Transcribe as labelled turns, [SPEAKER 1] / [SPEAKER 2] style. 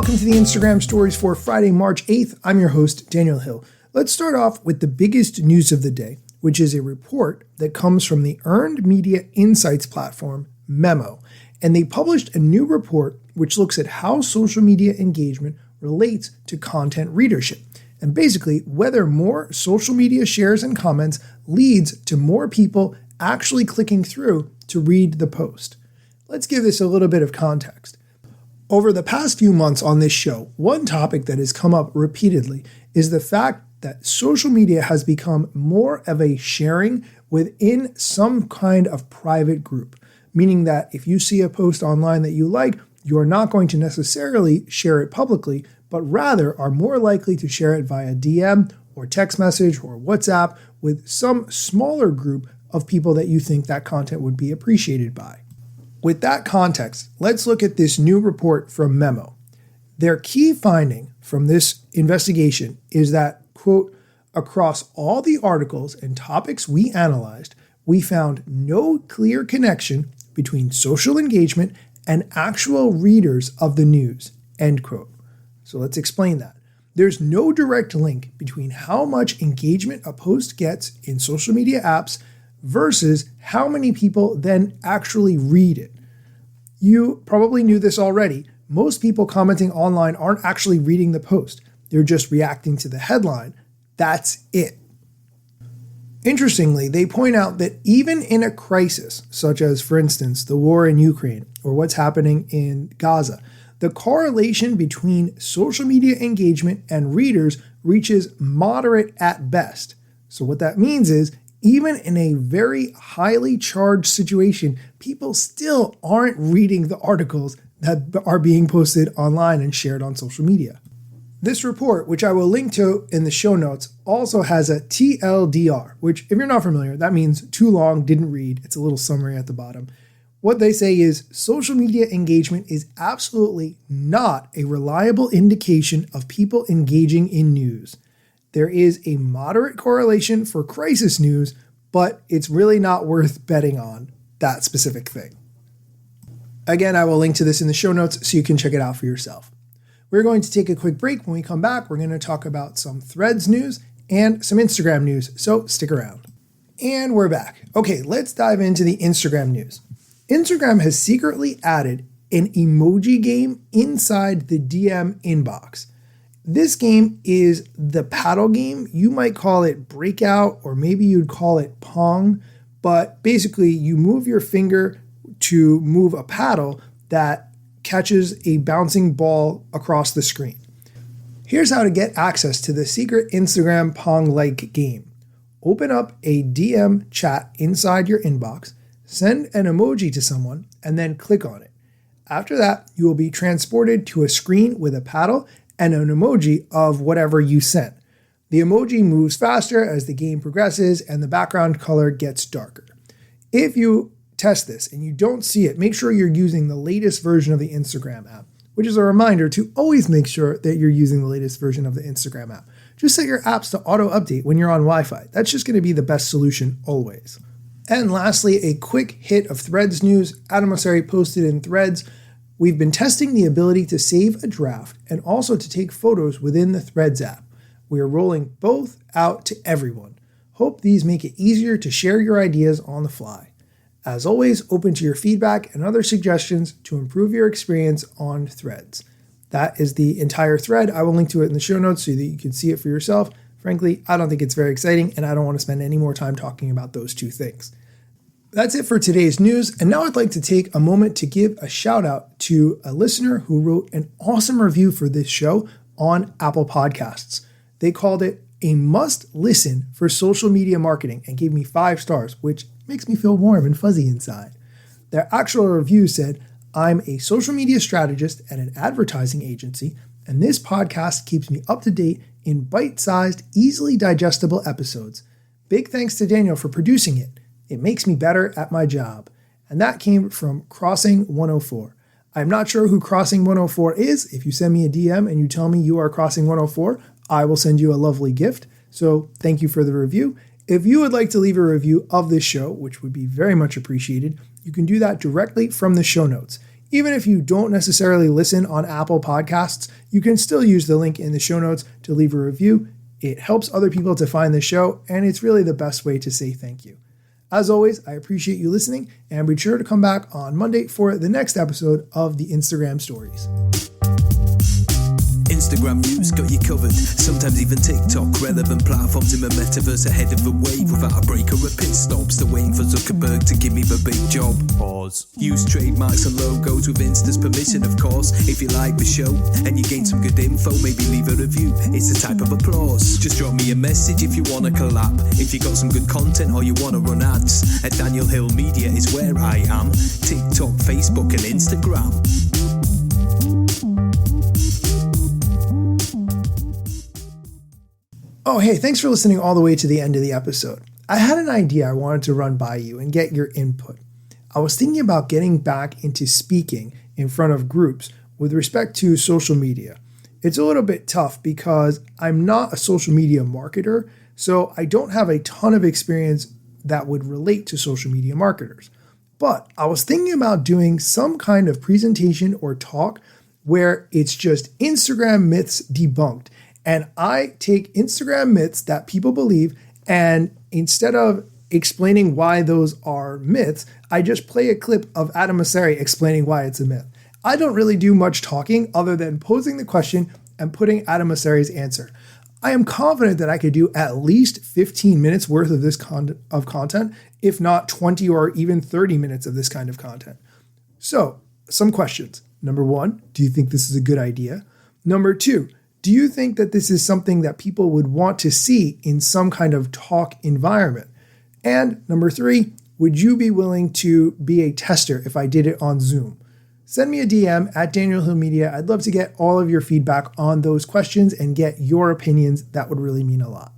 [SPEAKER 1] welcome to the Instagram stories for Friday, March 8th. I'm your host, Daniel Hill. Let's start off with the biggest news of the day, which is a report that comes from the Earned Media Insights platform, Memo. And they published a new report which looks at how social media engagement relates to content readership, and basically whether more social media shares and comments leads to more people actually clicking through to read the post. Let's give this a little bit of context. Over the past few months on this show, one topic that has come up repeatedly is the fact that social media has become more of a sharing within some kind of private group, meaning that if you see a post online that you like, you are not going to necessarily share it publicly, but rather are more likely to share it via DM or text message or WhatsApp with some smaller group of people that you think that content would be appreciated by. With that context, let's look at this new report from Memo. Their key finding from this investigation is that, quote, across all the articles and topics we analyzed, we found no clear connection between social engagement and actual readers of the news, end quote. So let's explain that. There's no direct link between how much engagement a post gets in social media apps versus how many people then actually read it. You probably knew this already. Most people commenting online aren't actually reading the post. They're just reacting to the headline. That's it. Interestingly, they point out that even in a crisis, such as, for instance, the war in Ukraine or what's happening in Gaza, the correlation between social media engagement and readers reaches moderate at best. So what that means is, even in a very highly charged situation, people still aren't reading the articles that are being posted online and shared on social media. This report, which I will link to in the show notes, also has a TLDR, which, if you're not familiar, that means too long, didn't read. It's a little summary at the bottom. What they say is social media engagement is absolutely not a reliable indication of people engaging in news. There is a moderate correlation for crisis news, but it's really not worth betting on that specific thing. Again, I will link to this in the show notes so you can check it out for yourself. We're going to take a quick break. When we come back, we're going to talk about some Threads news and some Instagram news, so stick around. And we're back. Okay, let's dive into the Instagram news. Instagram has secretly added an emoji game inside the DM inbox. This game is the paddle game. You might call it Breakout, or maybe you'd call it Pong, but basically you move your finger to move a paddle that catches a bouncing ball across the screen. Here's how to get access to the secret Instagram Pong-like game. Open up a DM chat inside your inbox, send an emoji to someone, and then click on it. After that, you will be transported to a screen with a paddle and an emoji of whatever you sent. The emoji moves faster as the game progresses and the background color gets darker. If you test this and you don't see it, make sure you're using the latest version of the Instagram app, which is a reminder to always make sure that you're using the latest version of the Instagram app. Just set your apps to auto-update when you're on Wi-Fi. That's just going to be the best solution always. And lastly, a quick hit of Threads news. Adam Mosseri posted in Threads, we've been testing the ability to save a draft and also to take photos within the Threads app. We are rolling both out to everyone. Hope these make it easier to share your ideas on the fly. As always, open to your feedback and other suggestions to improve your experience on Threads. That is the entire thread. I will link to it in the show notes so that you can see it for yourself. Frankly, I don't think it's very exciting, and I don't want to spend any more time talking about those two things. That's it for today's news, and now I'd like to take a moment to give a shout out to a listener who wrote an awesome review for this show on Apple Podcasts. They called it a must listen for social media marketing and gave me 5 stars, which makes me feel warm and fuzzy inside. Their actual review said, I'm a social media strategist at an advertising agency, and this podcast keeps me up to date in bite-sized, easily digestible episodes. Big thanks to Daniel for producing it. It makes me better at my job. And that came from Crossing 104. I'm not sure who Crossing 104 is. If you send me a DM and you tell me you are Crossing 104, I will send you a lovely gift. So thank you for the review. If you would like to leave a review of this show, which would be very much appreciated, you can do that directly from the show notes. Even if you don't necessarily listen on Apple Podcasts, you can still use the link in the show notes to leave a review. It helps other people to find the show, and it's really the best way to say thank you. As always, I appreciate you listening, and be sure to come back on Monday for the next episode of the Instagram Stories.
[SPEAKER 2] Instagram news got you covered, sometimes even TikTok. Relevant platforms in the metaverse ahead of the wave, without a break or a pit stop. Still waiting for Zuckerberg to give me the big job. Pause. Use trademarks and logos with Insta's permission, of course. If you like the show and you gain some good info, maybe leave a review. It's a type of applause. Just drop me a message if you want to collab. If you got some good content or you want to run ads, at Daniel Hill Media is where I am. TikTok, Facebook and Instagram.
[SPEAKER 1] Oh, hey, thanks for listening all the way to the end of the episode. I had an idea I wanted to run by you and get your input. I was thinking about getting back into speaking in front of groups with respect to social media. It's a little bit tough because I'm not a social media marketer, so I don't have a ton of experience that would relate to social media marketers. But I was thinking about doing some kind of presentation or talk where it's just Instagram myths debunked. And I take Instagram myths that people believe, and instead of explaining why those are myths, I just play a clip of Adam Mosseri explaining why it's a myth. I don't really do much talking other than posing the question and putting Adam Mosseri's answer. I am confident that I could do at least 15 minutes worth of this content, if not 20 or even 30 minutes of this kind of content. So, some questions. Number one, do you think this is a good idea? Number two, do you think that this is something that people would want to see in some kind of talk environment? And number three, would you be willing to be a tester if I did it on Zoom? Send me a DM at Daniel Hill Media. I'd love to get all of your feedback on those questions and get your opinions. That would really mean a lot.